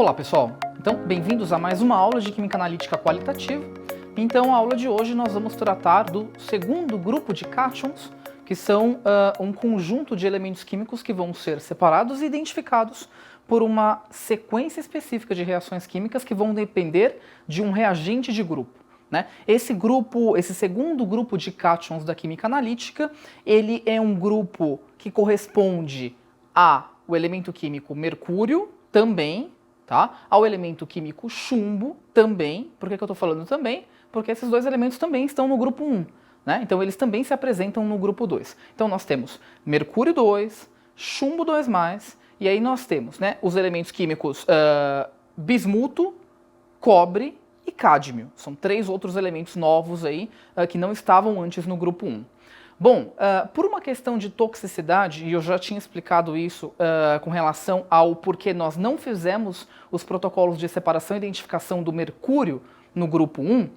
Olá pessoal, então bem-vindos a mais uma aula de Química Analítica Qualitativa. Então a aula de hoje nós vamos tratar do segundo grupo de cátions, que são um conjunto de elementos químicos que vão ser separados e identificados por uma sequência específica de reações químicas que vão depender de um reagente de grupo, né? Esse segundo grupo de cátions da química analítica, ele é um grupo que corresponde ao elemento químico mercúrio, também, tá? Ao elemento químico chumbo, também. Por que eu estou falando também? Porque esses dois elementos também estão no grupo 1, né? Então eles também se apresentam no grupo 2. Então nós temos mercúrio 2, chumbo 2+, e aí nós temos, né, os elementos químicos bismuto, cobre e cádmio. São três outros elementos novos aí que não estavam antes no grupo 1. Bom, por uma questão de toxicidade, e eu já tinha explicado isso com relação ao porquê nós não fizemos os protocolos de separação e identificação do mercúrio no grupo 1,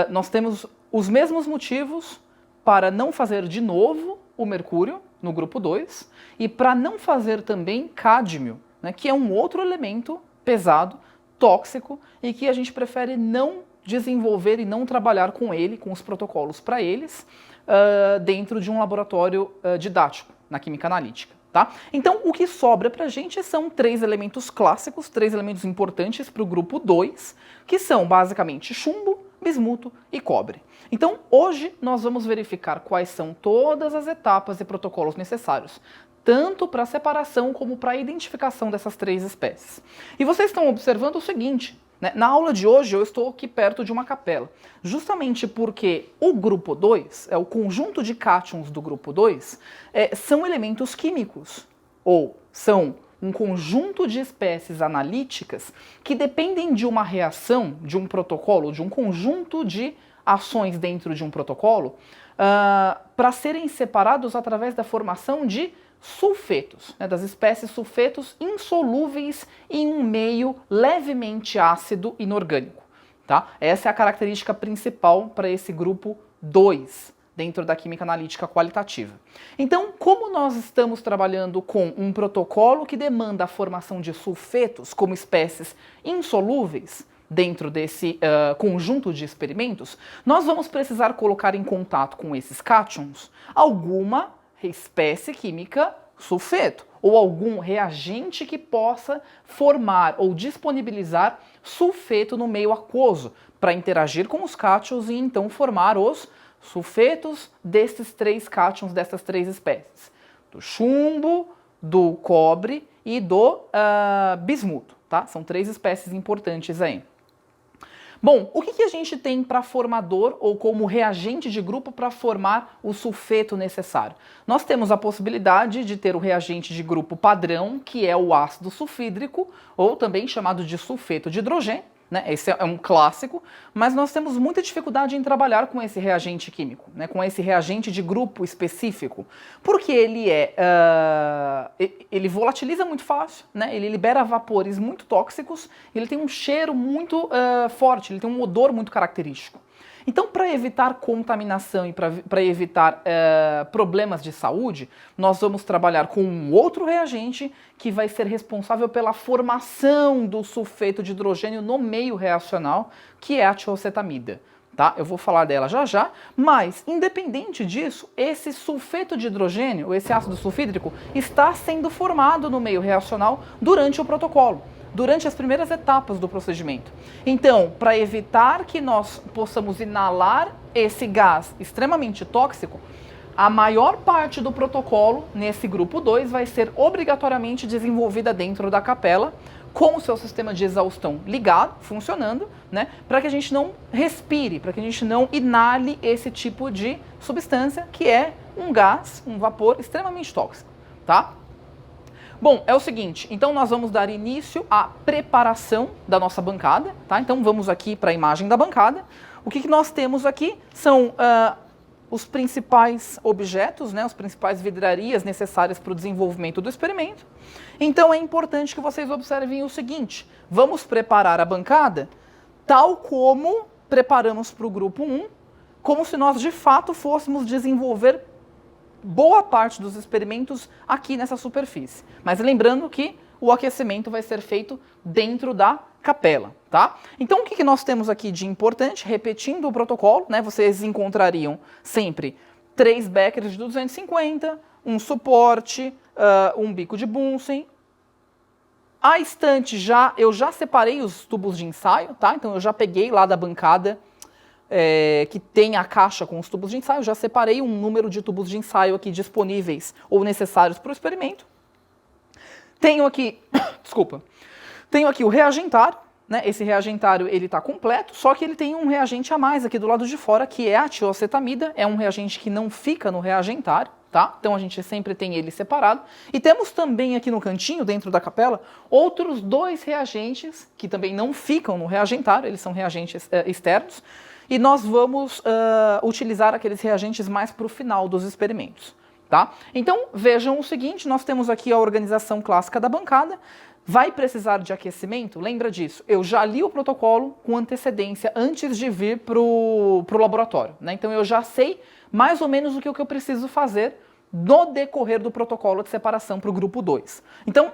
nós temos os mesmos motivos para não fazer de novo o mercúrio no grupo 2 e para não fazer também cádmio, né, que é um outro elemento pesado, tóxico, e que a gente prefere não desenvolver e não trabalhar com ele, com os protocolos para eles, dentro de um laboratório didático na química analítica. Tá? Então, o que sobra para a gente são três elementos clássicos, três elementos importantes para o grupo 2, que são basicamente chumbo, bismuto e cobre. Então, hoje nós vamos verificar quais são todas as etapas e protocolos necessários, tanto para a separação como para a identificação dessas três espécies. E vocês estão observando o seguinte, né? Na aula de hoje eu estou aqui perto de uma capela, justamente porque o grupo 2, o conjunto de cátions do grupo 2, são elementos químicos, ou são um conjunto de espécies analíticas que dependem de uma reação, de um protocolo, de um conjunto de ações dentro de um protocolo, para serem separados através da formação de sulfetos, né, das espécies sulfetos insolúveis em um meio levemente ácido inorgânico. Tá? Essa é a característica principal para esse grupo 2, dentro da química analítica qualitativa. Então, como nós estamos trabalhando com um protocolo que demanda a formação de sulfetos como espécies insolúveis dentro desse conjunto de experimentos, nós vamos precisar colocar em contato com esses cátions alguma espécie química sulfeto, ou algum reagente que possa formar ou disponibilizar sulfeto no meio aquoso, para interagir com os cátions e então formar os sulfetos desses três cátions, dessas três espécies, do chumbo, do cobre e do bismuto, tá? São três espécies importantes aí. Bom, o que a gente tem para formador ou como reagente de grupo para formar o sulfeto necessário? Nós temos a possibilidade de ter o reagente de grupo padrão, que é o ácido sulfídrico, ou também chamado de sulfeto de hidrogênio, né? Esse é um clássico, mas nós temos muita dificuldade em trabalhar com esse reagente químico, né? Com esse reagente de grupo específico, porque ele volatiliza muito fácil, né? Ele libera vapores muito tóxicos, ele tem um cheiro muito forte, ele tem um odor muito característico. Então, para evitar contaminação e para evitar problemas de saúde, nós vamos trabalhar com um outro reagente que vai ser responsável pela formação do sulfeto de hidrogênio no meio reacional, que é a tiocetamida. Tá? Eu vou falar dela já já, mas independente disso, esse sulfeto de hidrogênio, esse ácido sulfídrico, está sendo formado no meio reacional durante o protocolo, durante as primeiras etapas do procedimento. Então, para evitar que nós possamos inalar esse gás extremamente tóxico, a maior parte do protocolo nesse grupo 2 vai ser obrigatoriamente desenvolvida dentro da capela, com o seu sistema de exaustão ligado, funcionando, né, para que a gente não respire, para que a gente não inale esse tipo de substância, que é um gás, um vapor extremamente tóxico, tá? Bom, é o seguinte, então nós vamos dar início à preparação da nossa bancada, tá? Então vamos aqui para a imagem da bancada. O que nós temos aqui são os principais objetos, né, as principais vidrarias necessárias para o desenvolvimento do experimento. Então é importante que vocês observem o seguinte, vamos preparar a bancada tal como preparamos para o grupo 1, como se nós de fato fôssemos desenvolver boa parte dos experimentos aqui nessa superfície. Mas lembrando que o aquecimento vai ser feito dentro da capela, tá? Então o que nós temos aqui de importante? Repetindo o protocolo, né? Vocês encontrariam sempre 3 beckers de 250, um suporte, um bico de Bunsen. A estante eu já separei os tubos de ensaio, tá? Então eu já peguei lá da bancada que tem a caixa com os tubos de ensaio, já separei um número de tubos de ensaio aqui disponíveis ou necessários para o experimento. Tenho aqui, desculpa, tenho aqui o reagentário, né? Esse reagentário ele está completo, só que ele tem um reagente a mais aqui do lado de fora, que é a tioacetamida, é um reagente que não fica no reagentário, tá? Então a gente sempre tem ele separado. E temos também aqui no cantinho, dentro da capela, outros 2 reagentes que também não ficam no reagentário, eles são reagentes externos, e nós vamos utilizar aqueles reagentes mais para o final dos experimentos, tá? Então vejam o seguinte, nós temos aqui a organização clássica da bancada. Vai precisar de aquecimento? Lembra disso, eu já li o protocolo com antecedência antes de vir para o laboratório, né? Então eu já sei mais ou menos o que eu preciso fazer no decorrer do protocolo de separação para o grupo 2. Então,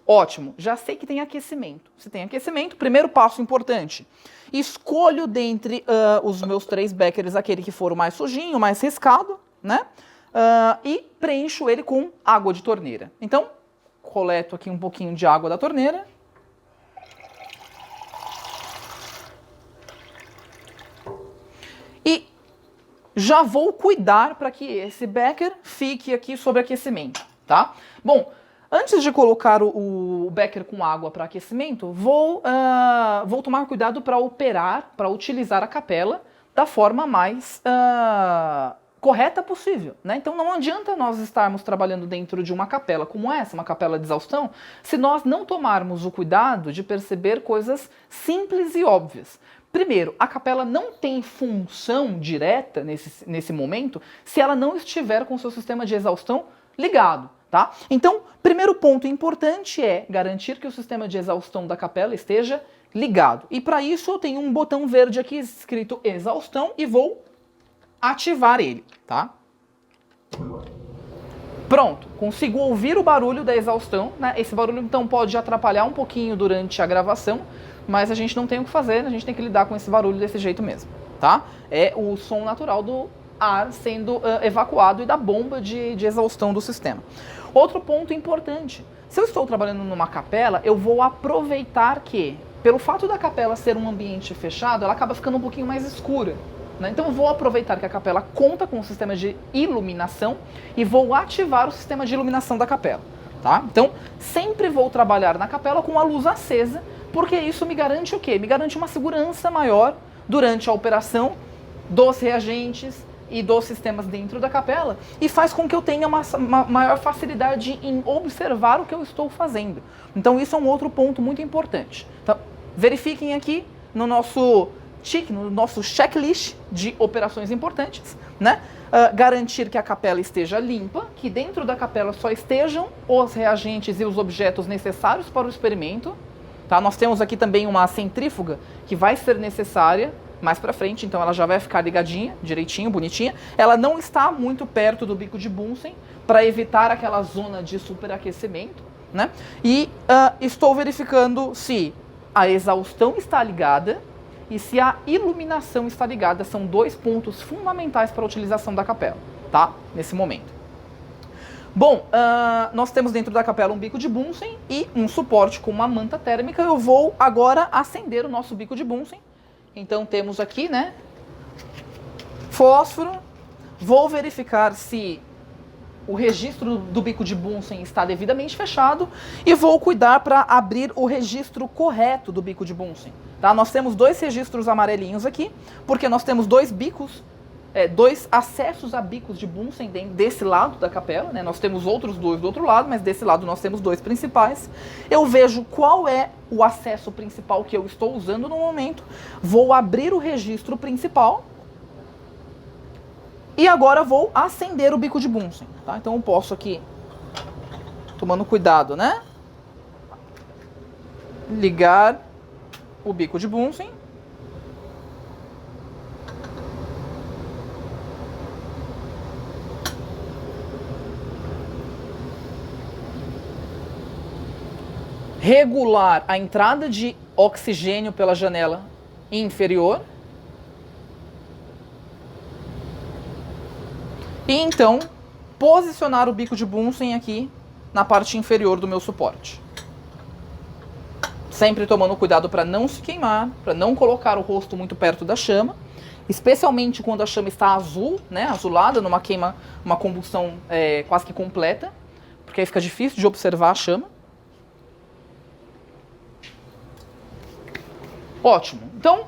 ótimo, já sei que tem aquecimento. Se tem aquecimento, primeiro passo importante, escolho dentre os meus 3 beckers aquele que for o mais sujinho, o mais riscado, né? E preencho ele com água de torneira. Então, coleto aqui um pouquinho de água da torneira. E já vou cuidar para que esse becker fique aqui sob aquecimento, tá? Bom, antes de colocar o becker com água para aquecimento, vou tomar cuidado para operar, para utilizar a capela da forma mais correta possível, né? Então não adianta nós estarmos trabalhando dentro de uma capela como essa, uma capela de exaustão, se nós não tomarmos o cuidado de perceber coisas simples e óbvias. Primeiro, a capela não tem função direta nesse momento se ela não estiver com o seu sistema de exaustão ligado, tá? Então, primeiro ponto importante é garantir que o sistema de exaustão da capela esteja ligado. E para isso eu tenho um botão verde aqui escrito exaustão e vou ativar ele, tá? Pronto, consigo ouvir o barulho da exaustão, né? Esse barulho então pode atrapalhar um pouquinho durante a gravação, mas a gente não tem o que fazer, a gente tem que lidar com esse barulho desse jeito mesmo, tá? É o som natural do ar sendo evacuado e da bomba de exaustão do sistema. Outro ponto importante, se eu estou trabalhando numa capela, eu vou aproveitar que, pelo fato da capela ser um ambiente fechado, ela acaba ficando um pouquinho mais escura. Então eu vou aproveitar que a capela conta com um sistema de iluminação e vou ativar o sistema de iluminação da capela, tá? Então sempre vou trabalhar na capela com a luz acesa, porque isso me garante o quê? Me garante uma segurança maior durante a operação dos reagentes e dos sistemas dentro da capela e faz com que eu tenha uma maior facilidade em observar o que eu estou fazendo. Então isso é um outro ponto muito importante. Então verifiquem aqui no nosso checklist de operações importantes, né? Garantir que a capela esteja limpa, que dentro da capela só estejam os reagentes e os objetos necessários para o experimento, tá? Nós temos aqui também uma centrífuga que vai ser necessária mais para frente, então ela já vai ficar ligadinha, direitinho, bonitinha. Ela não está muito perto do bico de Bunsen para evitar aquela zona de superaquecimento, né? E estou verificando se a exaustão está ligada e se a iluminação está ligada. São 2 pontos fundamentais para a utilização da capela, tá? Nesse momento. Bom, nós temos dentro da capela um bico de Bunsen e um suporte com uma manta térmica. Eu vou agora acender o nosso bico de Bunsen. Então temos aqui, né, fósforo. Vou verificar se o registro do bico de Bunsen está devidamente fechado e vou cuidar para abrir o registro correto do bico de Bunsen. Tá? Nós temos 2 registros amarelinhos aqui, porque nós temos 2 bicos, 2 acessos a bicos de Bunsen desse lado da capela, né? Nós temos outros 2 do outro lado, mas desse lado nós temos 2 principais. Eu vejo qual é o acesso principal que eu estou usando no momento, vou abrir o registro principal e agora vou acender o bico de Bunsen, tá? Então eu posso aqui, tomando cuidado, né, ligar o bico de Bunsen. regular a entrada de oxigênio pela janela inferior. E então, posicionar o bico de Bunsen aqui na parte inferior do meu suporte. Sempre tomando cuidado para não se queimar, para não colocar o rosto muito perto da chama, especialmente quando a chama está azul, né, azulada, numa queima, uma combustão quase que completa, porque aí fica difícil de observar a chama. Ótimo. Então,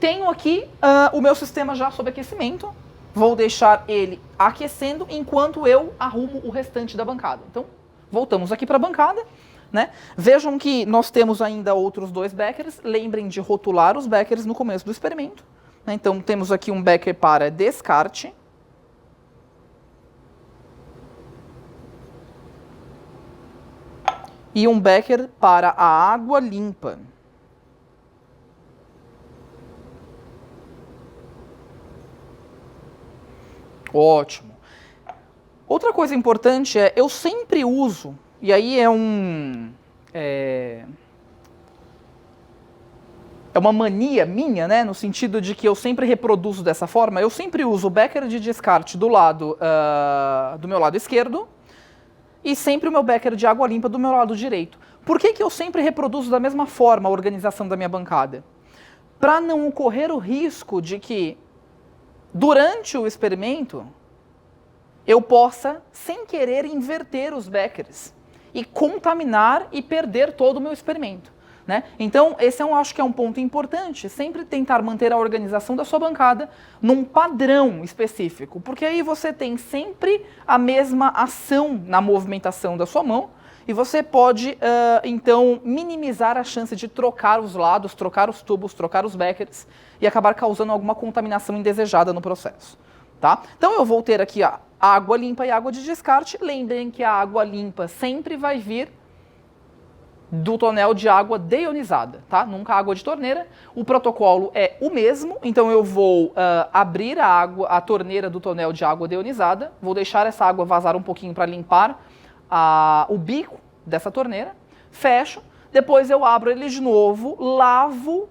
tenho aqui o meu sistema já sob aquecimento. Vou deixar ele aquecendo enquanto eu arrumo o restante da bancada. Então, voltamos aqui para a bancada, né? Vejam que nós temos ainda outros 2 beckers. Lembrem de rotular os beckers no começo do experimento, né? Então, temos aqui um becker para descarte. E um becker para a água limpa. Ótimo. Outra coisa importante é, eu sempre uso, e aí é uma mania minha, né, no sentido de que eu sempre reproduzo dessa forma, eu sempre uso o becker de descarte do lado do meu lado esquerdo e sempre o meu becker de água limpa do meu lado direito. Por que eu sempre reproduzo da mesma forma a organização da minha bancada? Para não correr o risco de que durante o experimento, eu possa, sem querer, inverter os beckers e contaminar e perder todo o meu experimento, né? Então, esse acho que é um ponto importante, sempre tentar manter a organização da sua bancada num padrão específico, porque aí você tem sempre a mesma ação na movimentação da sua mão e você pode, então, minimizar a chance de trocar os lados, trocar os tubos, trocar os beckers e acabar causando alguma contaminação indesejada no processo, tá? Então eu vou ter aqui a água limpa e água de descarte. Lembrem que a água limpa sempre vai vir do tonel de água deionizada, tá? Nunca água de torneira. O protocolo é o mesmo, então eu vou abrir a torneira do tonel de água deionizada, vou deixar essa água vazar um pouquinho para limpar o bico dessa torneira, fecho, depois eu abro ele de novo, lavo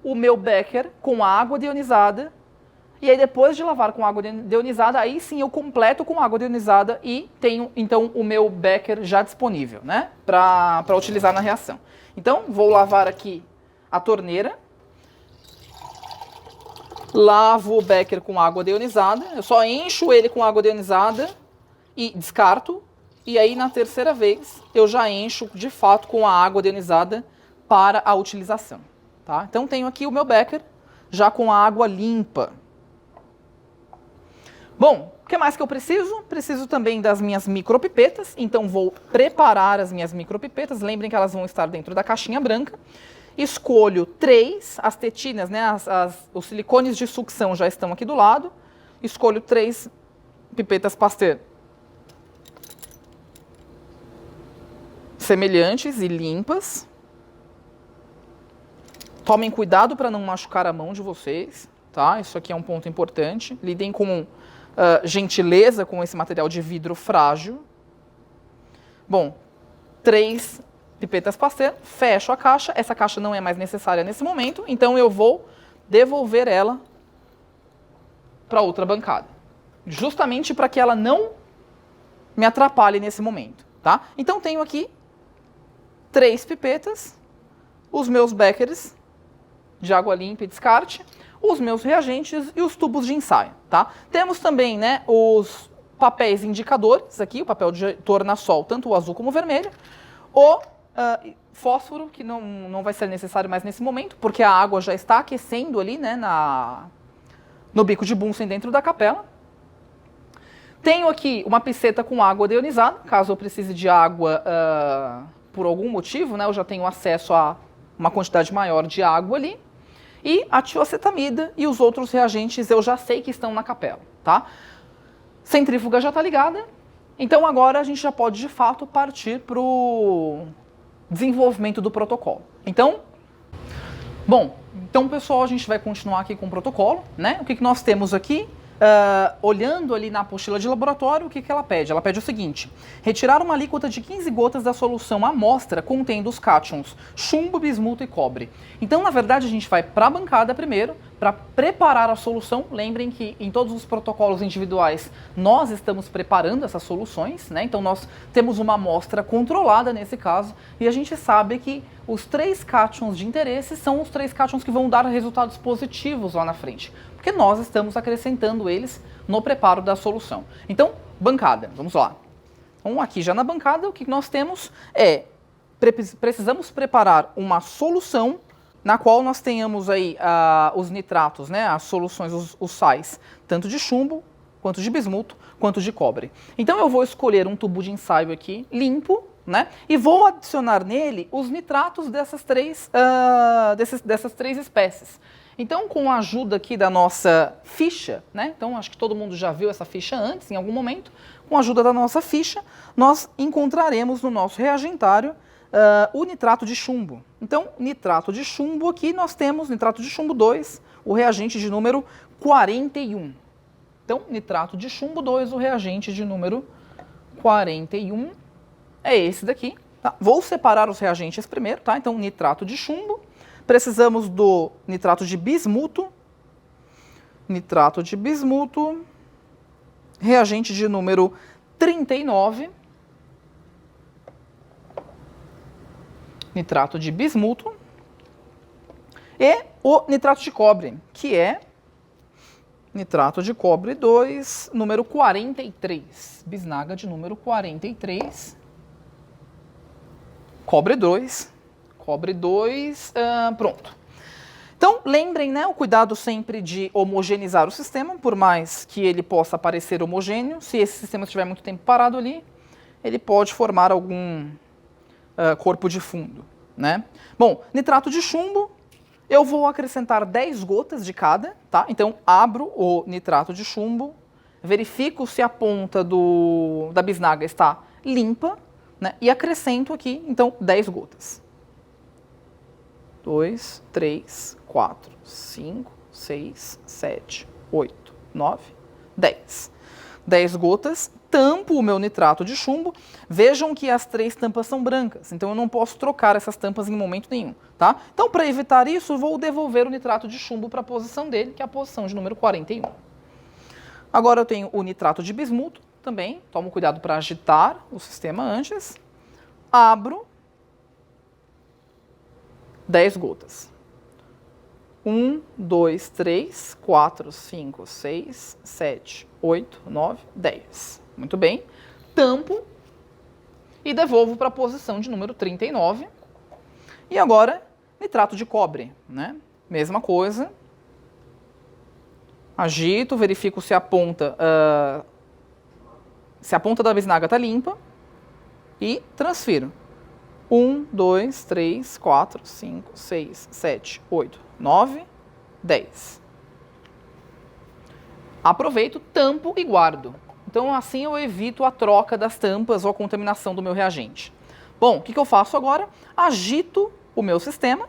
o meu becker com água deionizada, e aí depois de lavar com água deionizada, aí sim eu completo com água deionizada e tenho então o meu becker já disponível, né, para utilizar na reação. Então vou lavar aqui a torneira, lavo o becker com água deionizada, eu só encho ele com água deionizada e descarto, e aí na terceira vez eu já encho de fato com a água deionizada para a utilização. Tá? Então tenho aqui o meu becker já com a água limpa. Bom, o que mais que eu preciso? Preciso também das minhas micropipetas, então vou preparar as minhas micropipetas. Lembrem que elas vão estar dentro da caixinha branca. Escolho 3, as tetinas, né, os silicones de sucção já estão aqui do lado. Escolho 3 pipetas Pasteur semelhantes e limpas. Tomem cuidado para não machucar a mão de vocês, tá? Isso aqui é um ponto importante. Lidem com gentileza com esse material de vidro frágil. Bom, 3 pipetas Pasteur, fecho a caixa. Essa caixa não é mais necessária nesse momento, então eu vou devolver ela para outra bancada. Justamente para que ela não me atrapalhe nesse momento, tá? Então tenho aqui 3 pipetas, os meus beckers de água limpa e descarte, os meus reagentes e os tubos de ensaio, tá? Temos também, né, os papéis indicadores aqui, o papel de tornassol, tanto o azul como o vermelho, o fósforo, que não vai ser necessário mais nesse momento, porque a água já está aquecendo ali, né, no bico de Bunsen dentro da capela. Tenho aqui uma piceta com água deionizada, caso eu precise de água por algum motivo, né, eu já tenho acesso a uma quantidade maior de água ali. E a tiocetamida e os outros reagentes eu já sei que estão na capela, tá? Centrífuga já está ligada, então agora a gente já pode de fato partir para o desenvolvimento do protocolo. Então, pessoal, a gente vai continuar aqui com o protocolo, né? O que nós temos aqui? olhando ali na apostila de laboratório, o que ela pede? Ela pede o seguinte: retirar uma alíquota de 15 gotas da solução amostra contendo os cátions chumbo, bismuto e cobre. Então, na verdade, a gente vai para a bancada primeiro, para preparar a solução. Lembrem que em todos os protocolos individuais nós estamos preparando essas soluções, né? Então nós temos uma amostra controlada nesse caso, e a gente sabe que os 3 cátions de interesse são os 3 cátions que vão dar resultados positivos lá na frente, porque nós estamos acrescentando eles no preparo da solução. Então, bancada, vamos lá. Então, aqui já na bancada, o que nós temos é, precisamos preparar uma solução na qual nós tenhamos aí os nitratos, né, as soluções, os sais, tanto de chumbo, quanto de bismuto, quanto de cobre. Então eu vou escolher um tubo de ensaio aqui, limpo, né, e vou adicionar nele os nitratos dessas três espécies. Então, com a ajuda aqui da nossa ficha, né, então acho que todo mundo já viu essa ficha antes, em algum momento, com a ajuda da nossa ficha, nós encontraremos no nosso reagentário o nitrato de chumbo. Então, nitrato de chumbo aqui nós temos nitrato de chumbo 2, o reagente de número 41. Então, nitrato de chumbo 2, o reagente de número 41 é esse daqui. Tá? Vou separar os reagentes primeiro, tá? Então, nitrato de chumbo. Precisamos do nitrato de bismuto. Nitrato de bismuto. Reagente de número 39. Nitrato de bismuto. E o nitrato de cobre, que é nitrato de cobre 2, número 43. Bisnaga de número 43. Cobre 2. Cobre 2, pronto. Então, lembrem, né, o cuidado sempre de homogeneizar o sistema, por mais que ele possa parecer homogêneo. Se esse sistema estiver muito tempo parado ali, ele pode formar algum corpo de fundo, né? Bom, nitrato de chumbo, eu vou acrescentar 10 gotas de cada, tá? Então, abro o nitrato de chumbo, verifico se a ponta da bisnaga está limpa, né? E acrescento aqui, então, 10 gotas. 2, 3, 4, 5, 6, 7, 8, 9, 10. 10 gotas, tampo o meu nitrato de chumbo. Vejam que as 3 tampas são brancas, então eu não posso trocar essas tampas em momento nenhum, tá? Então, para evitar isso, eu vou devolver o nitrato de chumbo para a posição dele, que é a posição de número 41. Agora eu tenho o nitrato de bismuto também. Tomo cuidado para agitar o sistema antes. Abro 10 gotas. 1, 2, 3, 4, 5, 6, 7, 8, 9, 10. Muito bem. Tampo e devolvo para a posição de número 39. E agora, nitrato de cobre, né? Mesma coisa. Agito, verifico se a ponta da bisnaga está limpa e transfiro. 1, 2, 3, 4, 5, 6, 7, 8, 9, 10. Aproveito, tampo e guardo. Então, assim eu evito a troca das tampas ou a contaminação do meu reagente. Bom, o que eu faço agora? Agito o meu sistema.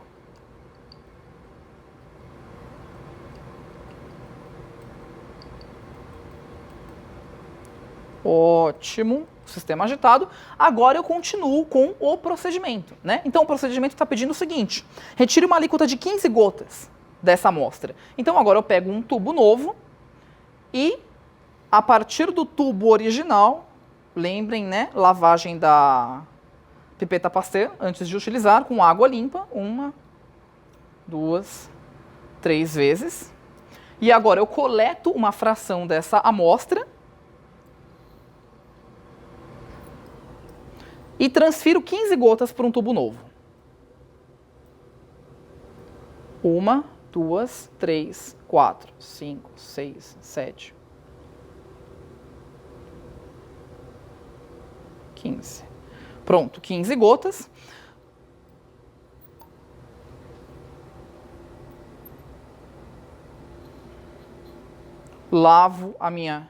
Ótimo. Sistema agitado. Agora eu continuo com o procedimento, né? Então o procedimento está pedindo o seguinte: retire uma alíquota de 15 gotas dessa amostra. Então agora eu pego um tubo novo e, a partir do tubo original, lembrem, né? Lavagem da pipeta Pasteur antes de utilizar, com água limpa, 1, 2, 3 vezes. E agora eu coleto uma fração dessa amostra e transfiro 15 gotas para um tubo novo. 1, 2, 3, 4, 5, 6, 7, 15. Pronto, 15 gotas. Lavo a minha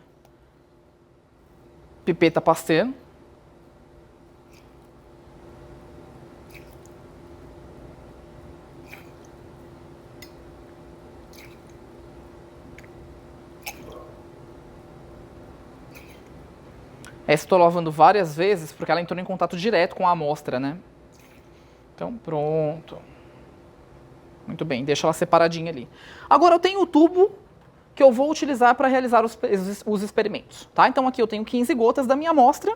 pipeta Pasteur. Essa estou lavando várias vezes porque ela entrou em contato direto com a amostra, né? Então, pronto. Muito bem, deixa ela separadinha ali. Agora eu tenho o tubo que eu vou utilizar para realizar os experimentos, tá? Então aqui eu tenho 15 gotas da minha amostra.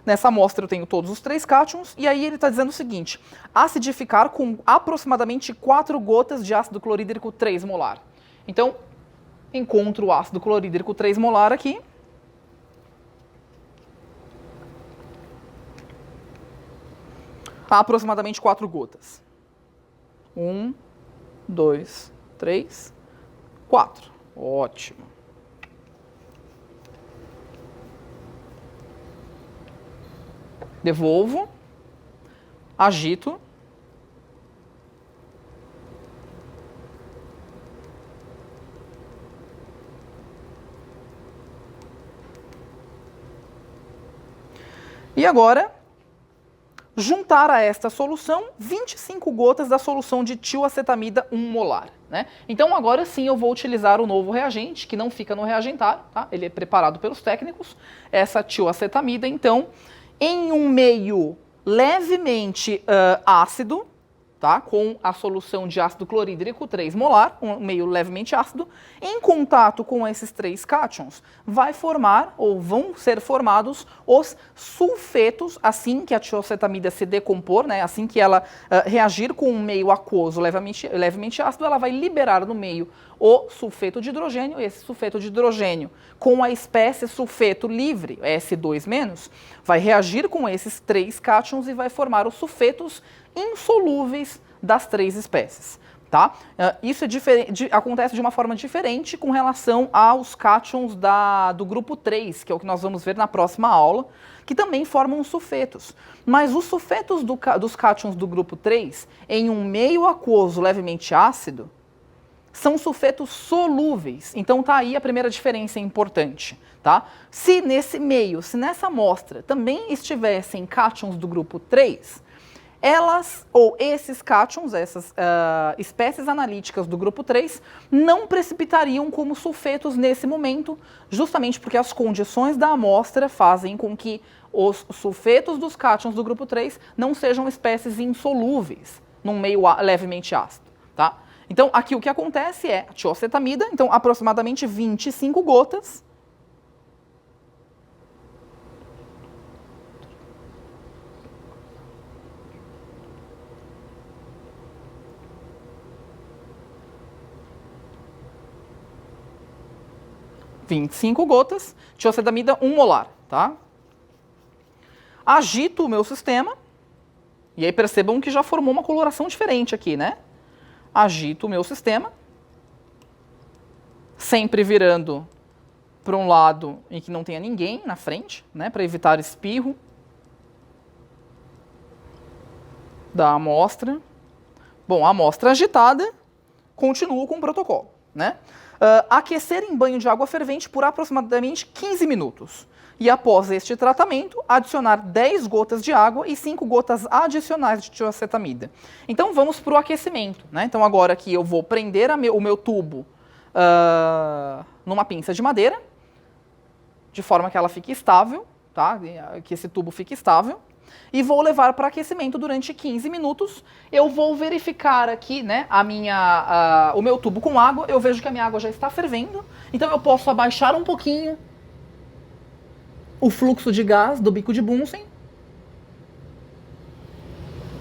Nessa amostra eu tenho todos os 3 cátions, e aí ele está dizendo o seguinte: acidificar com aproximadamente 4 gotas de ácido clorídrico 3 molar. Então, encontro o ácido clorídrico 3 molar aqui. Aproximadamente 4 gotas. 1, 2, 3, 4. Ótimo. Devolvo, agito. E agora, juntar a esta solução 25 gotas da solução de tioacetamida 1 molar. Né? Então agora sim eu vou utilizar o novo reagente, que não fica no reagentário, tá? Ele é preparado pelos técnicos, essa tioacetamida, então, em um meio levemente ácido, tá? Com a solução de ácido clorídrico 3 molar, um meio levemente ácido, em contato com esses 3 cátions, vai formar, ou vão ser formados, os sulfetos, assim que a tioacetamida se decompor, né? Assim que ela reagir com um meio aquoso levemente ácido, ela vai liberar no meio o sulfeto de hidrogênio. Esse sulfeto de hidrogênio, com a espécie sulfeto livre, S2-, vai reagir com esses 3 cátions e vai formar os sulfetos insolúveis das 3 espécies. Tá? Isso acontece de uma forma diferente com relação aos cátions do grupo 3, que é o que nós vamos ver na próxima aula, que também formam sulfetos. Mas os sulfetos dos cátions do grupo 3, em um meio aquoso levemente ácido, são sulfetos solúveis. Então tá aí a primeira diferença importante. Tá? Se nesse meio, se nessa amostra também estivessem cátions do grupo 3, elas, ou esses cátions, essas espécies analíticas do grupo 3, não precipitariam como sulfetos nesse momento, justamente porque as condições da amostra fazem com que os sulfetos dos cátions do grupo 3 não sejam espécies insolúveis num meio levemente ácido. Tá? Então, aqui o que acontece é a tioacetamida, então aproximadamente 25 gotas, tioacetamida 1 molar, tá? Agito o meu sistema, e aí percebam que já formou uma coloração diferente aqui, né? Agito o meu sistema, sempre virando para um lado em que não tenha ninguém na frente, né? Para evitar espirro da amostra. Bom, a amostra agitada, continuo com o protocolo, né? Aquecer em banho de água fervente por aproximadamente 15 minutos. E após este tratamento, adicionar 10 gotas de água e 5 gotas adicionais de tioacetamida. Então vamos para o aquecimento. Né? Então agora aqui eu vou prender o meu tubo numa pinça de madeira, de forma que ela fique estável, tá? Que esse tubo fique estável. E vou levar para aquecimento durante 15 minutos. Eu vou verificar aqui, né, o meu tubo com água. Eu vejo que a minha água já está fervendo. Então eu posso abaixar um pouquinho o fluxo de gás do bico de Bunsen,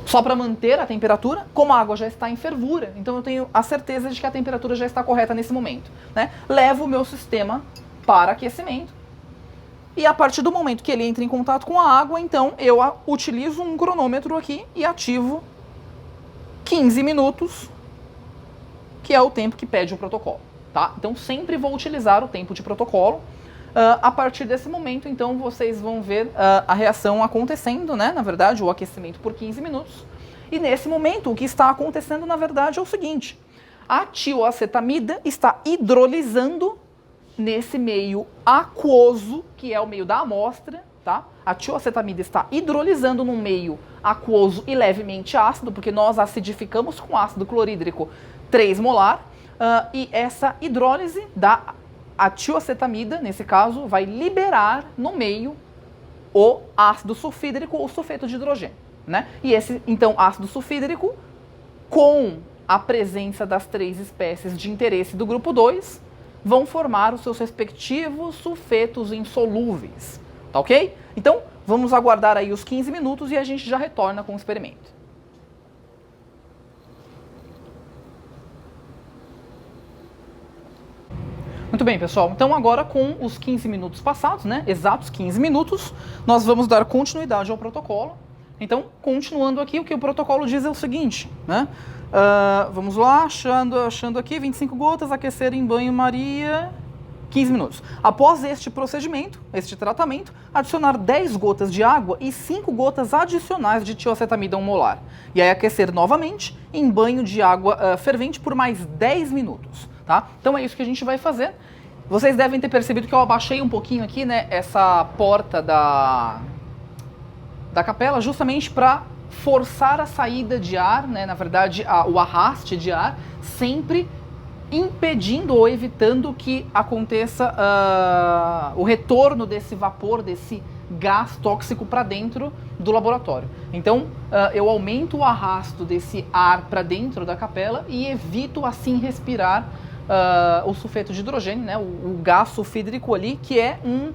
só para manter a temperatura, como a água já está em fervura. Então eu tenho a certeza de que a temperatura já está correta nesse momento. Né? Levo o meu sistema para aquecimento. E a partir do momento que ele entra em contato com a água, então eu utilizo um cronômetro aqui e ativo 15 minutos, que é o tempo que pede o protocolo. Tá? Então sempre vou utilizar o tempo de protocolo. A partir desse momento, então, vocês vão ver a reação acontecendo, né? Na verdade, o aquecimento por 15 minutos. E nesse momento, o que está acontecendo, na verdade, é o seguinte. A tioacetamida está hidrolisando nesse meio aquoso, que é o meio da amostra, tá? A tioacetamida está hidrolisando num meio aquoso e levemente ácido, porque nós acidificamos com ácido clorídrico 3 molar, e essa hidrólise a tioacetamida, nesse caso, vai liberar no meio o ácido sulfídrico ou sulfeto de hidrogênio, né? E esse, então, ácido sulfídrico, com a presença das 3 espécies de interesse do grupo 2, vão formar os seus respectivos sulfetos insolúveis, tá ok? Então, vamos aguardar aí os 15 minutos e a gente já retorna com o experimento. Muito bem, pessoal. Então agora com os 15 minutos passados, né, exatos 15 minutos, nós vamos dar continuidade ao protocolo. Então, continuando aqui, o que o protocolo diz é o seguinte, né? Vamos lá, achando aqui, 25 gotas, aquecer em banho-maria, 15 minutos. Após este procedimento, este tratamento, adicionar 10 gotas de água e 5 gotas adicionais de tiocetamida 1 molar. E aí aquecer novamente em banho de água fervente por mais 10 minutos. Tá? Então é isso que a gente vai fazer. Vocês devem ter percebido que eu abaixei um pouquinho aqui, né, essa porta da capela, justamente para forçar a saída de ar, né, na verdade o arraste de ar, sempre impedindo ou evitando que aconteça o retorno desse vapor, desse gás tóxico para dentro do laboratório. Então eu aumento o arrasto desse ar para dentro da capela e evito assim respirar o sulfeto de hidrogênio, né, o gás sulfídrico ali, que é um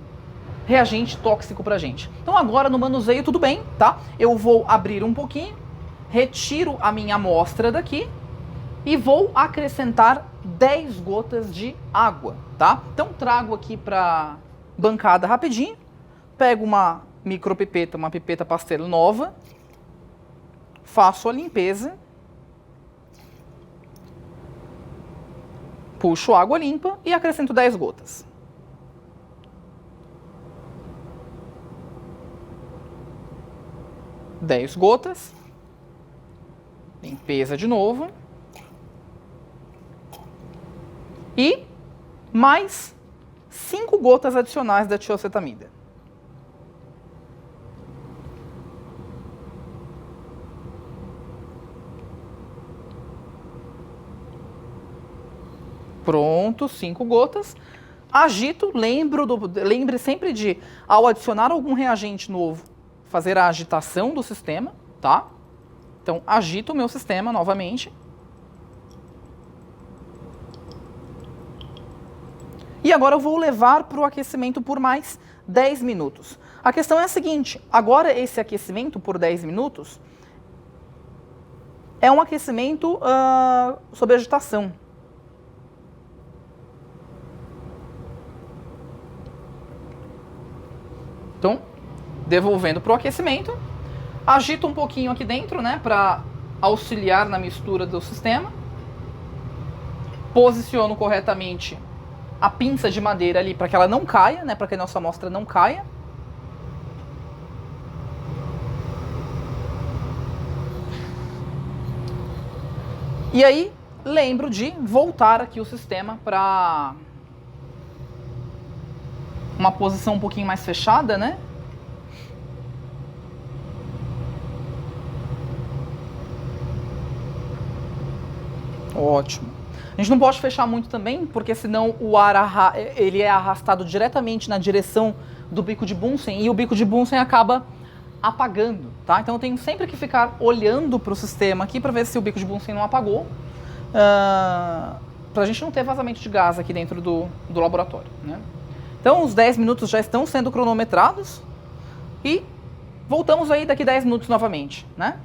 reagente tóxico pra gente. Então agora no manuseio tudo bem, tá? Eu vou abrir um pouquinho, retiro a minha amostra daqui e vou acrescentar 10 gotas de água, tá? Então trago aqui pra bancada rapidinho, pego uma micropipeta, uma pipeta Pasteur nova, faço a limpeza, puxo água limpa e acrescento 10 gotas. Dez gotas. Limpeza de novo. E mais 5 gotas adicionais da tiocetamida. Pronto, 5 gotas. Agito, lembre sempre de, ao adicionar algum reagente novo, fazer a agitação do sistema, tá? Então, agito o meu sistema novamente. E agora eu vou levar para o aquecimento por mais 10 minutos. A questão é a seguinte, agora esse aquecimento por 10 minutos é um aquecimento sob agitação. Então, devolvendo para o aquecimento, agito um pouquinho aqui dentro, né, para auxiliar na mistura do sistema. Posiciono corretamente a pinça de madeira ali para que ela não caia, né, para que a nossa amostra não caia. E aí, lembro de voltar aqui o sistema para uma posição um pouquinho mais fechada, né? Ótimo. A gente não pode fechar muito também, porque senão o ar ele é arrastado diretamente na direção do bico de Bunsen e o bico de Bunsen acaba apagando, tá? Então eu tenho sempre que ficar olhando para o sistema aqui para ver se o bico de Bunsen não apagou, para a gente não ter vazamento de gás aqui dentro do laboratório, né? Então os 10 minutos já estão sendo cronometrados e voltamos aí daqui 10 minutos novamente, né?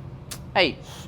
É isso.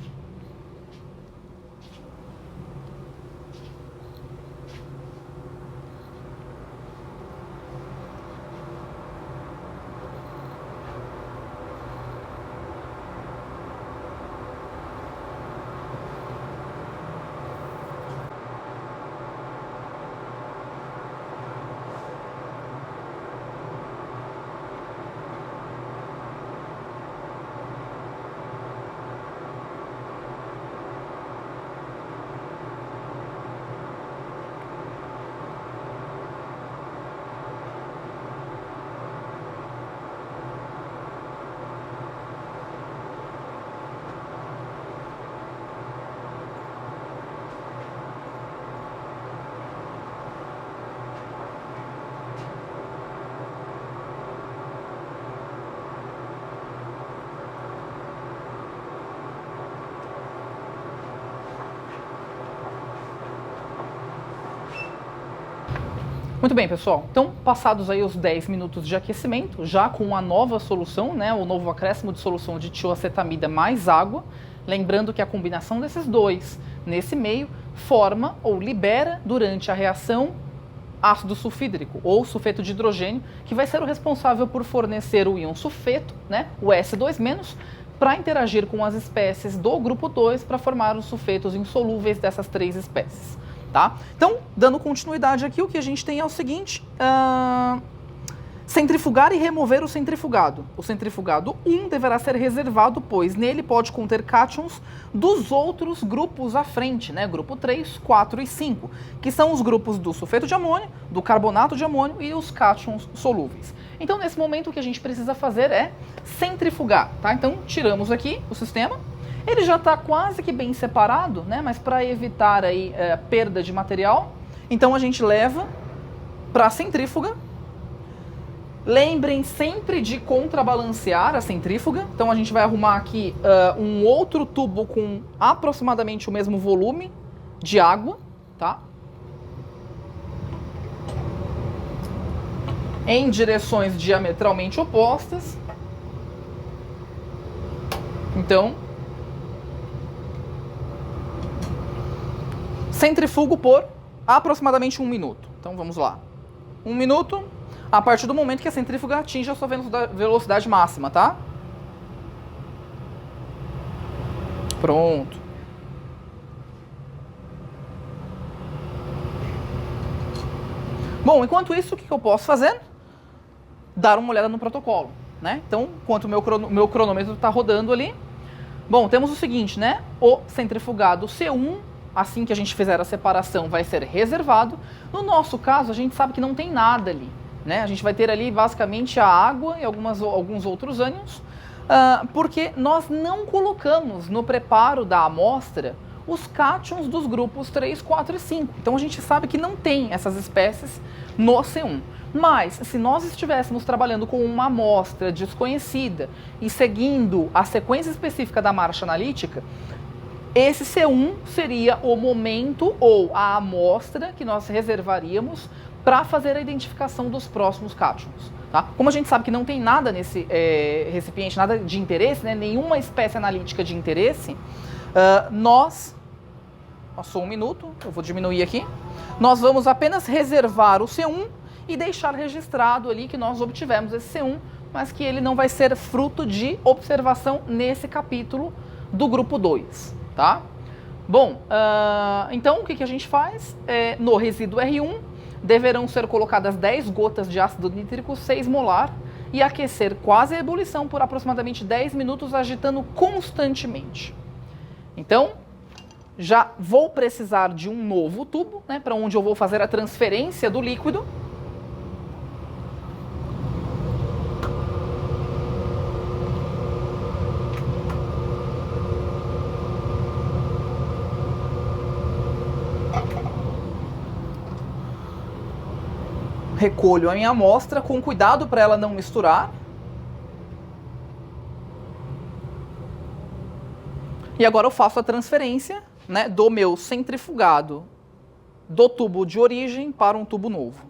Muito bem, pessoal. Então, passados aí os 10 minutos de aquecimento, já com a nova solução, né, o novo acréscimo de solução de tioacetamida mais água, lembrando que a combinação desses dois nesse meio forma ou libera durante a reação ácido sulfídrico ou sulfeto de hidrogênio, que vai ser o responsável por fornecer o íon sulfeto, né, o S2-, para interagir com as espécies do grupo 2 para formar os sulfetos insolúveis dessas 3 espécies. Tá? Então, dando continuidade aqui, o que a gente tem é o seguinte: centrifugar e remover o centrifugado. O centrifugado 1 deverá ser reservado, pois nele pode conter cátions dos outros grupos à frente, né? Grupo 3, 4 e 5, que são os grupos do sulfeto de amônio, do carbonato de amônio e os cátions solúveis. Então, nesse momento, o que a gente precisa fazer é centrifugar. Tá? Então, tiramos aqui o sistema. Ele já está quase que bem separado, né? Mas para evitar aí, perda de material, então a gente leva para a centrífuga. Lembrem sempre de contrabalancear a centrífuga. Então a gente vai arrumar aqui um outro tubo com aproximadamente o mesmo volume de água, tá? Em direções diametralmente opostas. Então, centrifugo por aproximadamente 1 minuto. Então vamos lá. 1 minuto a partir do momento que a centrífuga atinge a sua velocidade máxima, tá? Pronto. Bom, enquanto isso, o que eu posso fazer? Dar uma olhada no protocolo, né? Então, enquanto o meu cronômetro está rodando ali. Bom, temos o seguinte, né? O centrifugado C1, assim que a gente fizer a separação, vai ser reservado. No nosso caso, a gente sabe que não tem nada ali, né? A gente vai ter ali basicamente a água e alguns outros ânions, porque nós não colocamos no preparo da amostra os cátions dos grupos 3, 4 e 5. Então a gente sabe que não tem essas espécies no C1. Mas, se nós estivéssemos trabalhando com uma amostra desconhecida e seguindo a sequência específica da marcha analítica, esse C1 seria o momento ou a amostra que nós reservaríamos para fazer a identificação dos próximos cátions. Tá? Como a gente sabe que não tem nada nesse recipiente, nada de interesse, né, nenhuma espécie analítica de interesse, passou 1 minuto, eu vou diminuir aqui, nós vamos apenas reservar o C1 e deixar registrado ali que nós obtivemos esse C1, mas que ele não vai ser fruto de observação nesse capítulo do grupo 2. Tá? Bom, então o que a gente faz? No resíduo R1 deverão ser colocadas 10 gotas de ácido nítrico 6 molar e aquecer quase a ebulição por aproximadamente 10 minutos, agitando constantemente. Então, já vou precisar de um novo tubo, né, para onde eu vou fazer a transferência do líquido. Recolho a minha amostra com cuidado para ela não misturar. E agora eu faço a transferência, né, do meu centrifugado do tubo de origem para um tubo novo.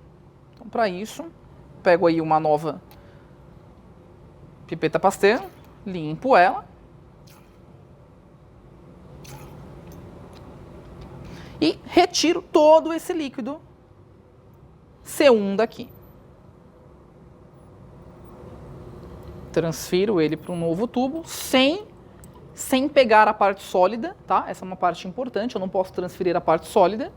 Então, para isso, pego aí uma nova pipeta Pasteur, limpo ela. E retiro todo esse líquido C1 daqui. Transfiro ele para um novo tubo sem pegar a parte sólida, tá? Essa é uma parte importante, eu não posso transferir a parte sólida.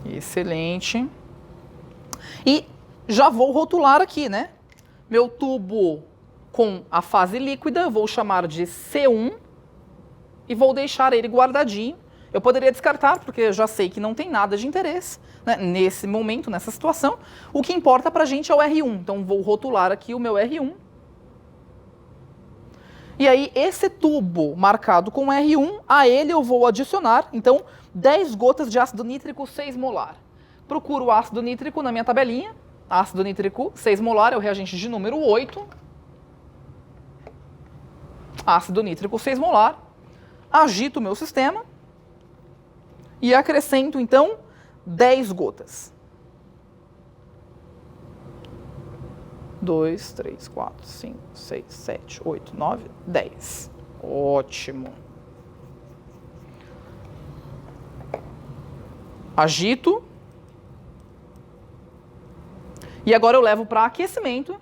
Excelente. E já vou rotular aqui, né? Meu tubo com a fase líquida, eu vou chamar de C1 e vou deixar ele guardadinho. Eu poderia descartar, porque eu já sei que não tem nada de interesse, né, nesse momento, nessa situação. O que importa pra gente é o R1. Então vou rotular aqui o meu R1. E aí, esse tubo marcado com R1, a ele eu vou adicionar, então, 10 gotas de ácido nítrico 6 molar. Procuro o ácido nítrico na minha tabelinha. Ácido nítrico 6 molar é o reagente de número 8. Ácido nítrico 6 molar. Agito o meu sistema. E acrescento, então, 10 gotas. 2, 3, 4, 5, 6, 7, 8, 9, 10. Ótimo. Agito. E agora eu levo para aquecimento.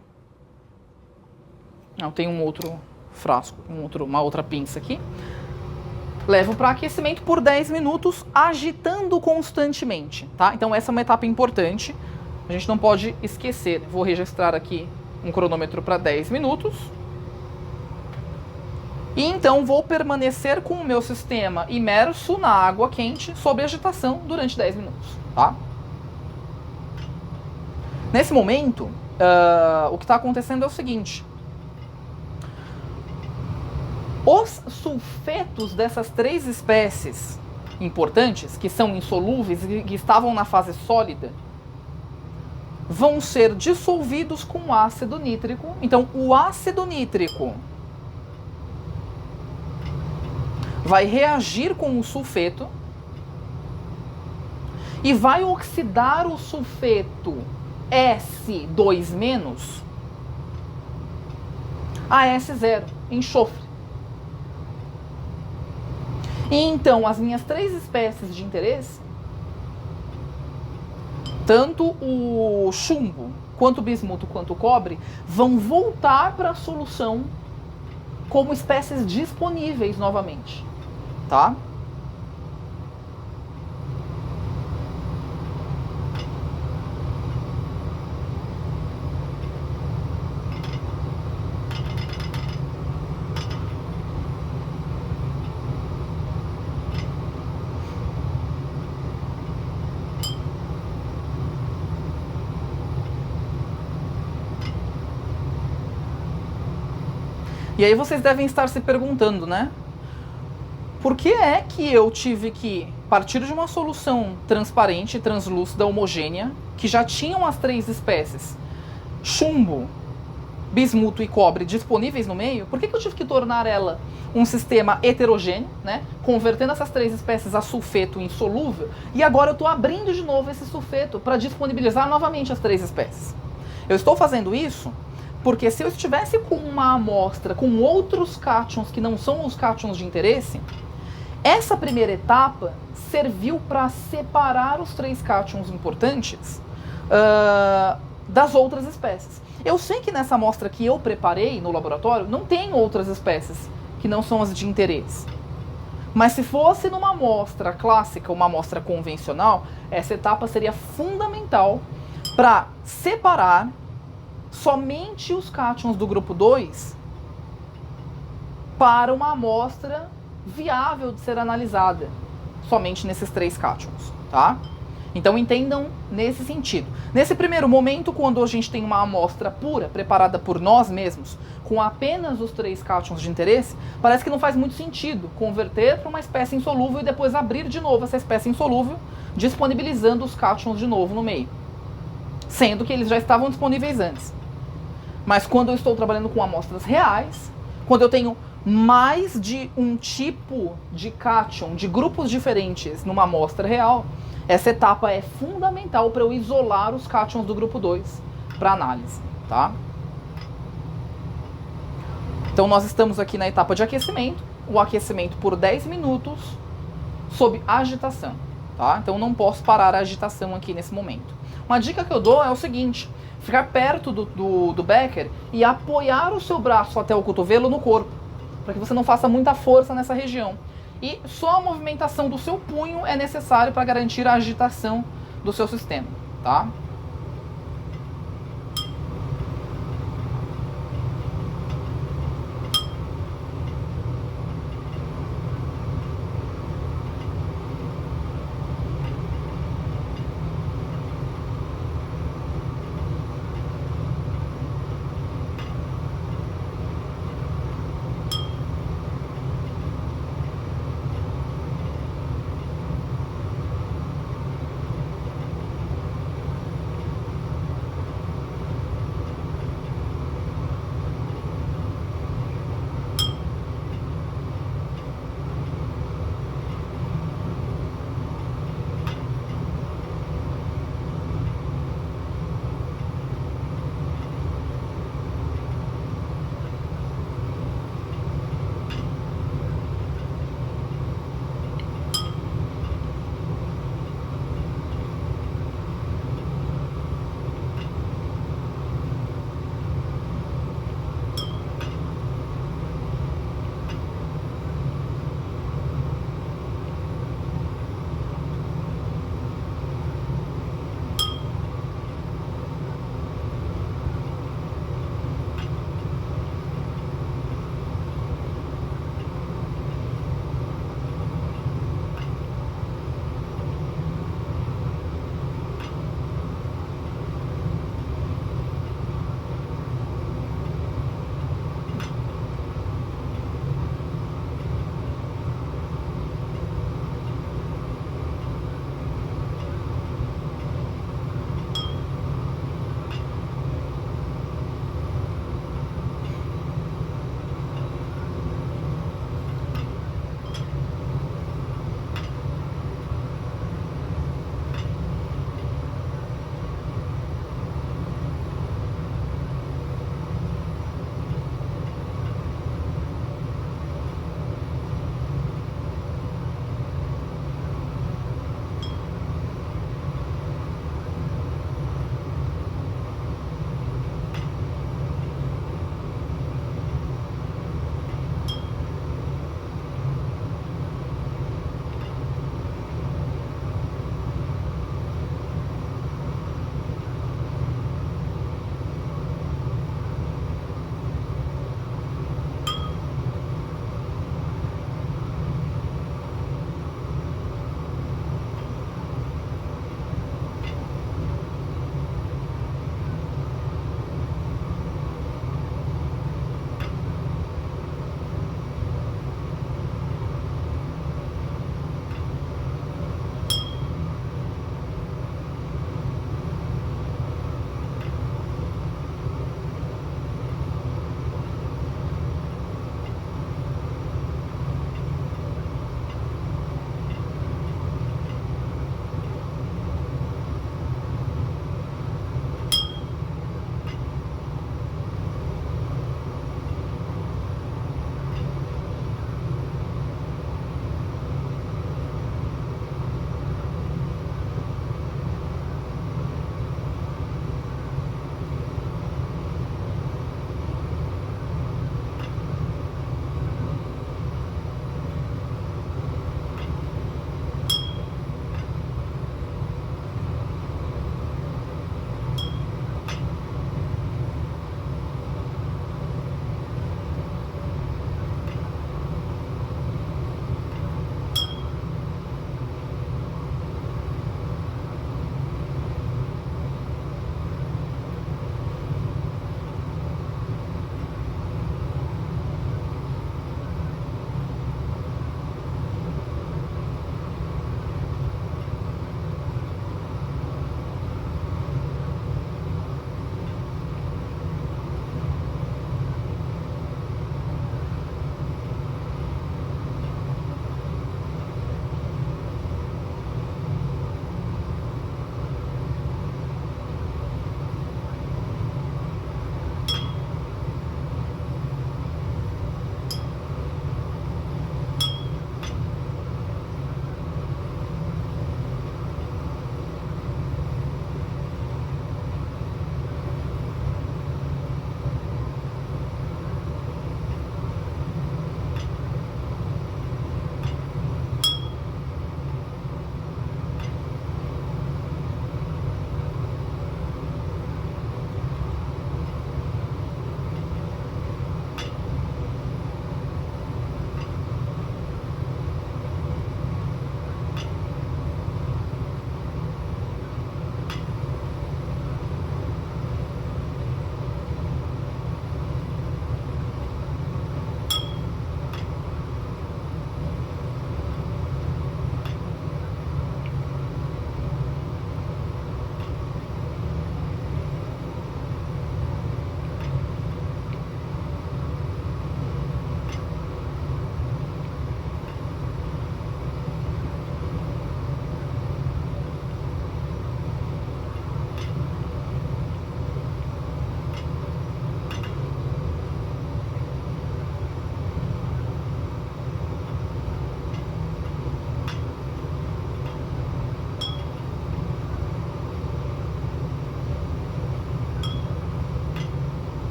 Eu tenho um outro frasco, uma outra pinça aqui. Levo para aquecimento por 10 minutos, agitando constantemente, tá? Então essa é uma etapa importante. A gente não pode esquecer. Vou registrar aqui um cronômetro para 10 minutos. E então vou permanecer com o meu sistema imerso na água quente sob agitação durante 10 minutos, tá? Nesse momento, o que está acontecendo é o seguinte. Os sulfetos dessas 3 espécies importantes, que são insolúveis e que estavam na fase sólida, vão ser dissolvidos com ácido nítrico. Então, o ácido nítrico vai reagir com o sulfeto e vai oxidar o sulfeto S2- a S0, enxofre. E então, as minhas 3 espécies de interesse, tanto o chumbo, quanto o bismuto, quanto o cobre, vão voltar para a solução como espécies disponíveis novamente, tá? E aí vocês devem estar se perguntando, né? Por que é que eu tive que partir de uma solução transparente, translúcida, homogênea, que já tinham as 3 espécies, chumbo, bismuto e cobre, disponíveis no meio? Por que eu tive que tornar ela um sistema heterogêneo, né? Convertendo essas 3 espécies a sulfeto insolúvel, e agora eu estou abrindo de novo esse sulfeto para disponibilizar novamente as 3 espécies? Eu estou fazendo isso porque se eu estivesse com uma amostra com outros cátions que não são os cátions de interesse, essa primeira etapa serviu para separar os 3 cátions importantes das outras espécies. Eu sei que nessa amostra que eu preparei no laboratório não tem outras espécies que não são as de interesse. Mas se fosse numa amostra clássica, uma amostra convencional, essa etapa seria fundamental para separar somente os cátions do grupo 2 para uma amostra viável de ser analisada, somente nesses 3 cátions, tá? Então entendam nesse sentido. Nesse primeiro momento, quando a gente tem uma amostra pura, preparada por nós mesmos, com apenas os 3 cátions de interesse, parece que não faz muito sentido converter para uma espécie insolúvel e depois abrir de novo essa espécie insolúvel, disponibilizando os cátions de novo no meio, sendo que eles já estavam disponíveis antes. Mas quando eu estou trabalhando com amostras reais, quando eu tenho mais de um tipo de cátion, de grupos diferentes numa amostra real, essa etapa é fundamental para eu isolar os cátions do grupo 2 para análise, tá? Então nós estamos aqui na etapa de aquecimento, o aquecimento por 10 minutos sob agitação, tá? Então não posso parar a agitação aqui nesse momento. Uma dica que eu dou é o seguinte: ficar perto do becker e apoiar o seu braço até o cotovelo no corpo, para que você não faça muita força nessa região. E só a movimentação do seu punho é necessário para garantir a agitação do seu sistema, tá?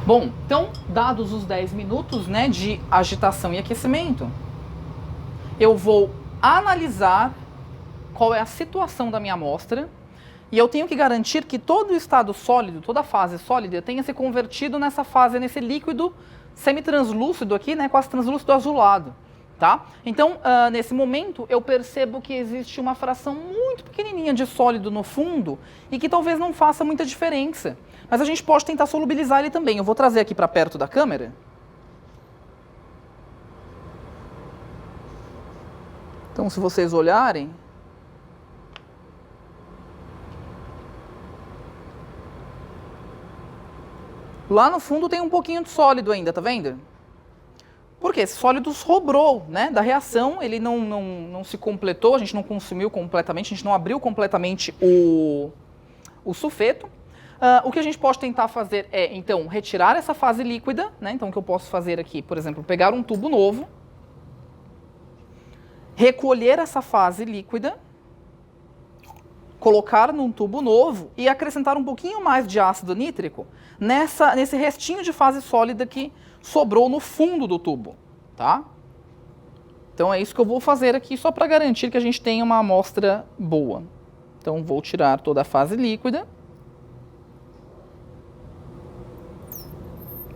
Bom, então, dados os 10 minutos, né, de agitação e aquecimento, eu vou analisar qual é a situação da minha amostra e eu tenho que garantir que todo o estado sólido, toda a fase sólida, tenha se convertido nessa fase, nesse líquido semitranslúcido aqui, né, quase translúcido azulado. Tá? Então, nesse momento, eu percebo que existe uma fração muito pequenininha de sólido no fundo e que talvez não faça muita diferença. Mas a gente pode tentar solubilizar ele também. Eu vou trazer aqui para perto da câmera. Então, se vocês olharem... Lá no fundo tem um pouquinho de sólido ainda, tá vendo? Porque esse sólido sobrou, né, da reação, ele não se completou, a gente não consumiu completamente, a gente não abriu completamente o sulfeto. O que a gente pode tentar fazer é, então, retirar essa fase líquida, né? Então, o que eu posso fazer aqui, por exemplo, pegar um tubo novo, recolher essa fase líquida, colocar num tubo novo e acrescentar um pouquinho mais de ácido nítrico nesse restinho de fase sólida que sobrou no fundo do tubo, tá? Então é isso que eu vou fazer aqui só para garantir que a gente tenha uma amostra boa. Então vou tirar toda a fase líquida,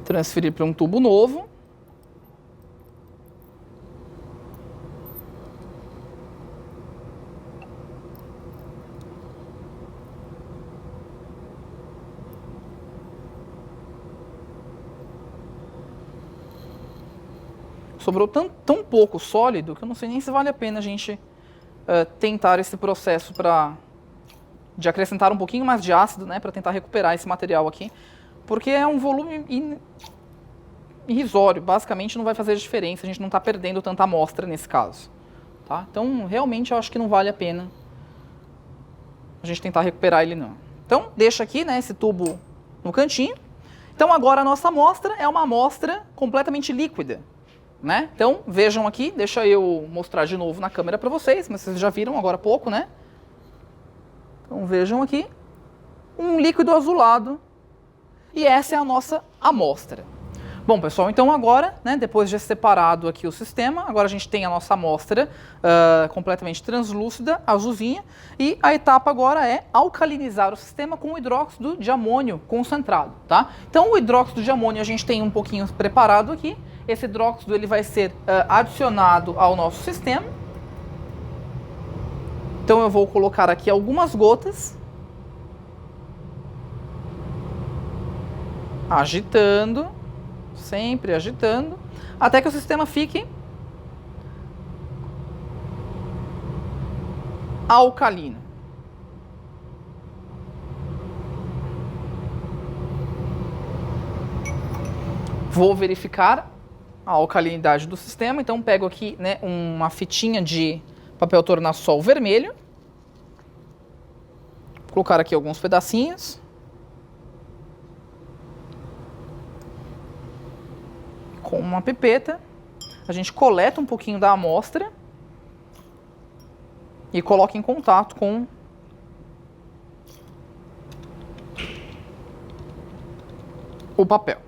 transferir para um tubo novo. Sobrou tão pouco sólido que eu não sei nem se vale a pena a gente tentar esse processo de acrescentar um pouquinho mais de ácido, né, para tentar recuperar esse material aqui, porque é um volume irrisório, basicamente não vai fazer diferença, a gente não está perdendo tanta amostra nesse caso. Tá? Então, realmente, eu acho que não vale a pena a gente tentar recuperar ele não. Então, deixa aqui, né, esse tubo no cantinho. Então, agora a nossa amostra é uma amostra completamente líquida. Né? Então, vejam aqui, deixa eu mostrar de novo na câmera para vocês, mas vocês já viram agora há pouco, né? Então, vejam aqui, um líquido azulado, e essa é a nossa amostra. Bom, pessoal, então agora, né, depois de separado aqui o sistema, agora a gente tem a nossa amostra completamente translúcida, azulzinha, e a etapa agora é alcalinizar o sistema com o hidróxido de amônio concentrado, tá? Então, o hidróxido de amônio a gente tem um pouquinho preparado aqui. Esse hidróxido ele vai ser adicionado ao nosso sistema. Então eu vou colocar aqui algumas gotas. Agitando, sempre agitando, até que o sistema fique alcalino. Vou verificar a alcalinidade do sistema, então pego aqui, né, uma fitinha de papel tornassol vermelho, vou colocar aqui alguns pedacinhos, com uma pipeta, a gente coleta um pouquinho da amostra e coloca em contato com o papel.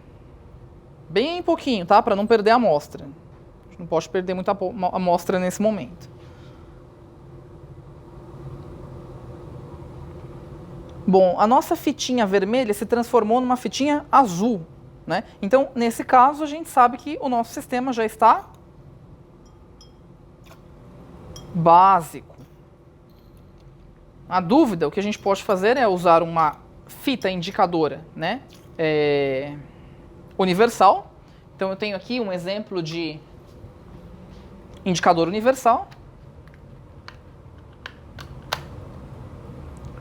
Bem pouquinho, tá? Para não perder a amostra. A gente não pode perder muita amostra nesse momento. Bom, a nossa fitinha vermelha se transformou numa fitinha azul, né? Então, nesse caso, a gente sabe que o nosso sistema já está básico. A dúvida, o que a gente pode fazer é usar uma fita indicadora, né? Universal. Então eu tenho aqui um exemplo de indicador universal.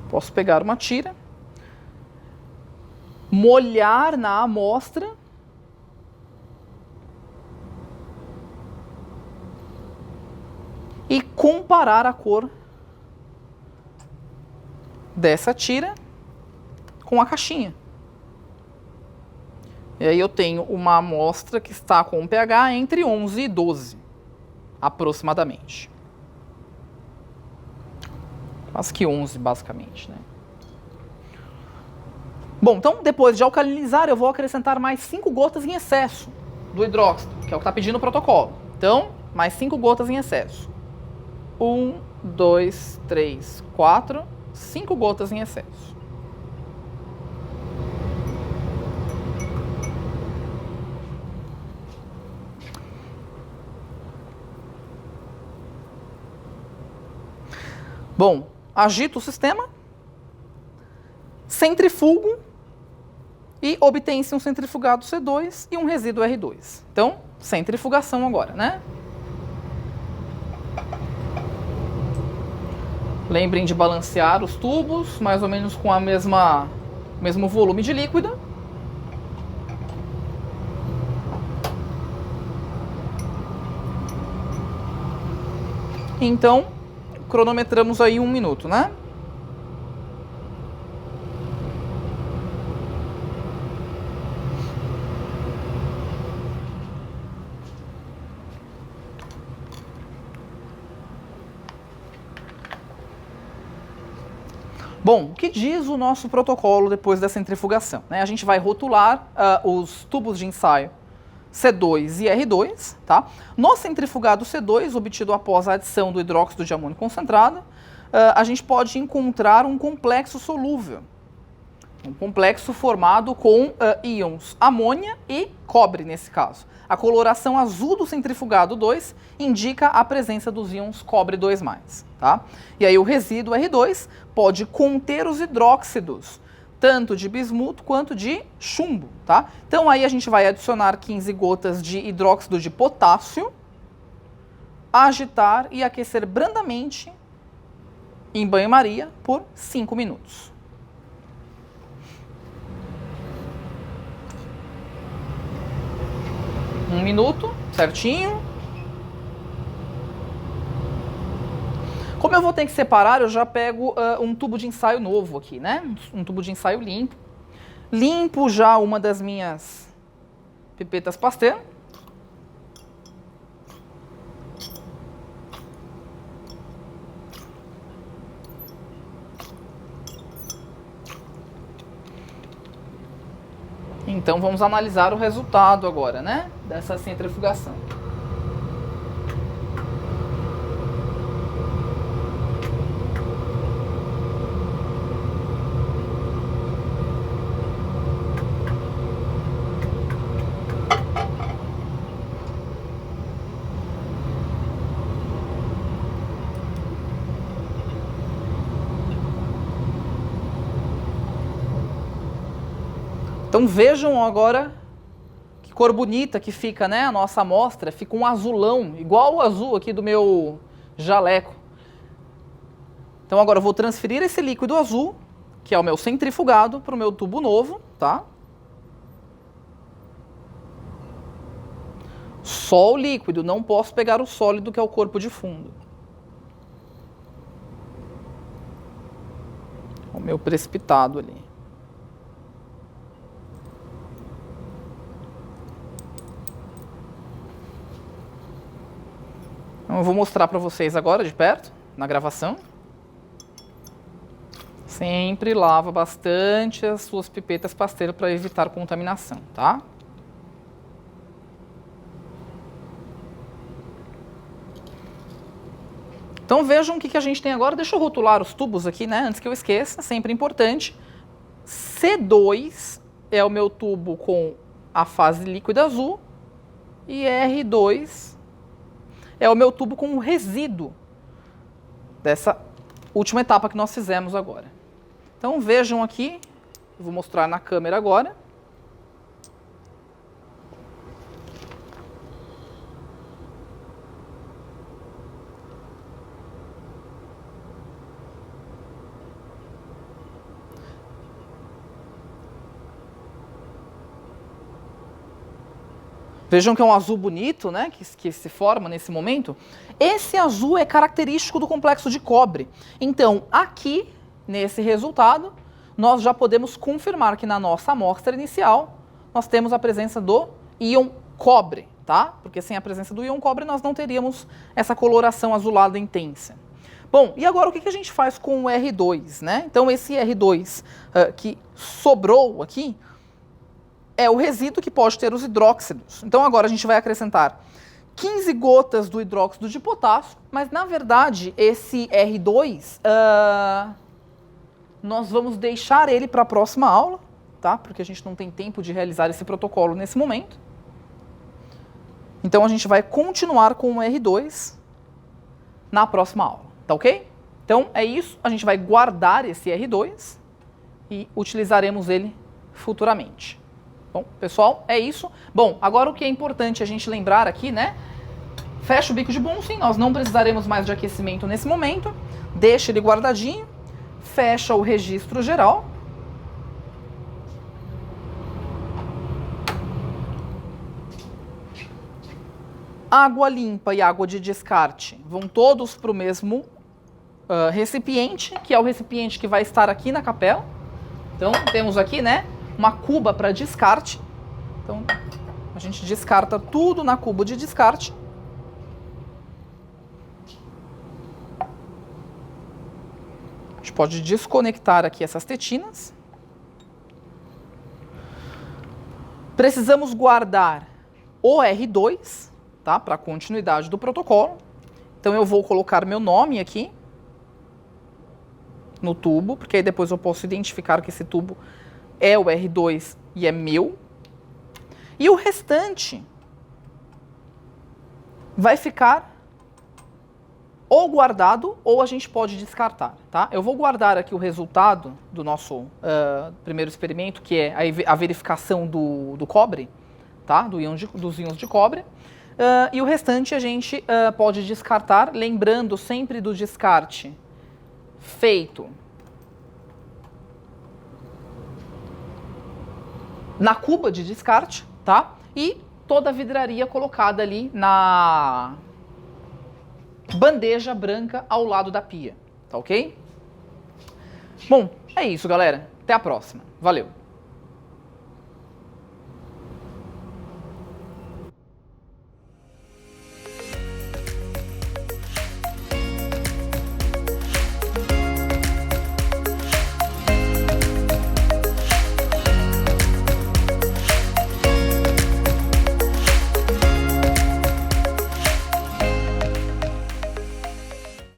Posso pegar uma tira, molhar na amostra e comparar a cor dessa tira com a caixinha. E aí eu tenho uma amostra que está com um pH entre 11 e 12, aproximadamente. Quase que 11, basicamente, né? Bom, então depois de alcalinizar, eu vou acrescentar mais 5 gotas em excesso do hidróxido, que é o que está pedindo o protocolo. Então, mais 5 gotas em excesso. 1, 2, 3, 4, 5 gotas em excesso. Bom, agito o sistema, centrifugo e obtém-se um centrifugado C2 e um resíduo R2. Então, centrifugação agora, né? Lembrem de balancear os tubos, mais ou menos com o mesmo volume de líquido. Então, cronometramos aí 1 minuto, né? Bom, o que diz o nosso protocolo depois da centrifugação? A gente vai rotular os tubos de ensaio C2 e R2, tá? No centrifugado C2, obtido após a adição do hidróxido de amônio concentrado, a gente pode encontrar um complexo solúvel. Um complexo formado com íons amônia e cobre, nesse caso. A coloração azul do centrifugado 2 indica a presença dos íons cobre 2+, tá? E aí o resíduo R2 pode conter os hidróxidos, tanto de bismuto quanto de chumbo, tá? Então aí a gente vai adicionar 15 gotas de hidróxido de potássio, agitar e aquecer brandamente em banho-maria por 5 minutos. Um minuto, certinho. Como eu vou ter que separar, eu já pego um tubo de ensaio novo aqui, né? Um tubo de ensaio limpo. Limpo já uma das minhas pipetas Pasteur. Então vamos analisar o resultado agora, né? Dessa centrifugação. Então vejam agora que cor bonita que fica, né? A nossa amostra fica um azulão, igual o azul aqui do meu jaleco. Então agora eu vou transferir esse líquido azul, que é o meu centrifugado, para o meu tubo novo, tá? Só o líquido, não posso pegar o sólido, que é o corpo de fundo. O meu precipitado ali. Então, eu vou mostrar para vocês agora de perto, na gravação. Sempre lava bastante as suas pipetas Pasteur para evitar contaminação, tá? Então vejam o que a gente tem agora. Deixa eu rotular os tubos aqui, né? Antes que eu esqueça, sempre importante. C2 é o meu tubo com a fase líquida azul e R2 é o meu tubo com o resíduo dessa última etapa que nós fizemos agora. Então vejam aqui, eu vou mostrar na câmera agora. Vejam que é um azul bonito, né, que se forma nesse momento. Esse azul é característico do complexo de cobre. Então, aqui, nesse resultado, nós já podemos confirmar que na nossa amostra inicial, nós temos a presença do íon cobre, tá? Porque sem a presença do íon cobre, nós não teríamos essa coloração azulada intensa. Bom, e agora o que a gente faz com o R2, né? Então esse R2 que sobrou aqui é o resíduo que pode ter os hidróxidos. Então agora a gente vai acrescentar 15 gotas do hidróxido de potássio, mas na verdade esse R2, nós vamos deixar ele para a próxima aula, tá? Porque a gente não tem tempo de realizar esse protocolo nesse momento. Então a gente vai continuar com o R2 na próxima aula, tá ok? Então é isso, a gente vai guardar esse R2 e utilizaremos ele futuramente. Bom, pessoal, é isso. Bom, agora o que é importante a gente lembrar aqui, né? Fecha o bico de Bunsen, nós não precisaremos mais de aquecimento nesse momento. Deixa ele guardadinho. Fecha o registro geral. Água limpa e água de descarte vão todos para o mesmo recipiente, que é o recipiente que vai estar aqui na capela. Então, temos aqui, né, uma cuba para descarte. Então, a gente descarta tudo na cuba de descarte. A gente pode desconectar aqui essas tetinas. Precisamos guardar o R2, tá, para a continuidade do protocolo. Então, eu vou colocar meu nome aqui no tubo, porque aí depois eu posso identificar que esse tubo é o R2 e é meu. E o restante vai ficar ou guardado ou a gente pode descartar, tá? Eu vou guardar aqui o resultado do nosso primeiro experimento, que é a verificação do cobre, tá? Dos íons de cobre. E o restante a gente pode descartar, lembrando sempre do descarte feito na cuba de descarte, tá? E toda a vidraria colocada ali na bandeja branca ao lado da pia, tá ok? Bom, é isso, galera. Até a próxima. Valeu!